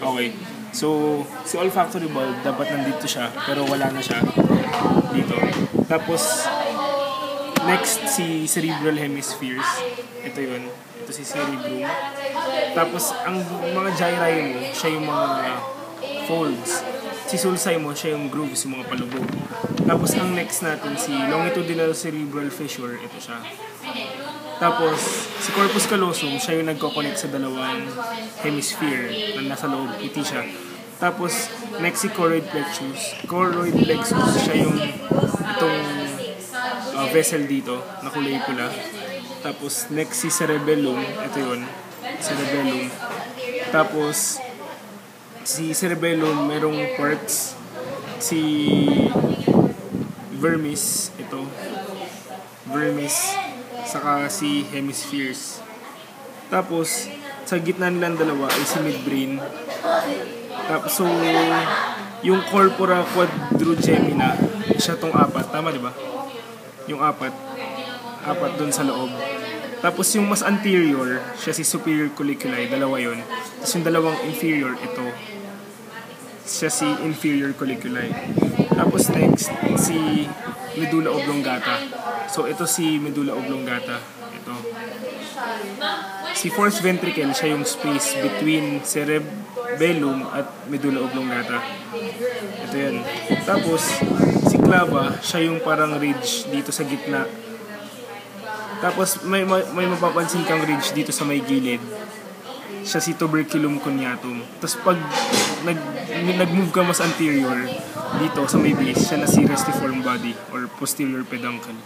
Okay. So, si olfactory bulb, dapat nandito siya, pero wala na siya dito. Tapos, next, si cerebral hemispheres. Ito yun. Ito si cerebrum. Tapos, ang mga gyri mo, siya yung mga folds. Si sulci mo, siya yung grooves, yung mga palubog. Tapos, ang next natin, si longitudinal cerebral fissure. Ito siya. Tapos, si corpus callosum, siya yung nagko-connect sa dalawang hemisphere na nasa loob, iti siya. Tapos, next si choroid plexus. Choroid plexus, siya yung itong vessel dito, na kulay pula. Tapos, next si cerebellum, ito yun, cerebellum. Tapos, si cerebellum, merong parts. Si vermis, ito, vermis, saka si hemispheres. Tapos, sa gitna nilang dalawa ay si midbrain. Tapos, so, yung corpora quadrigemina, siya tong apat. Tama, di ba? Yung apat dun sa loob. Tapos, yung mas anterior, siya si superior colliculi, dalawa yun. Tapos, yung dalawang inferior, ito. Siya si inferior colliculi. Tapos, next, si medulla oblongata. So, ito si medulla oblongata. Ito. Si fourth ventricle, siya yung space between cerebellum at medulla oblongata. Ito yan. Tapos, si clava, siya yung parang ridge dito sa gitna. Tapos, may mapapansin kang ridge dito sa may gilid. Siya si tuberculum coniatum. Tapos, pag nag-move ka mas anterior, dito sa may base, siya na si restiform body or posterior peduncle.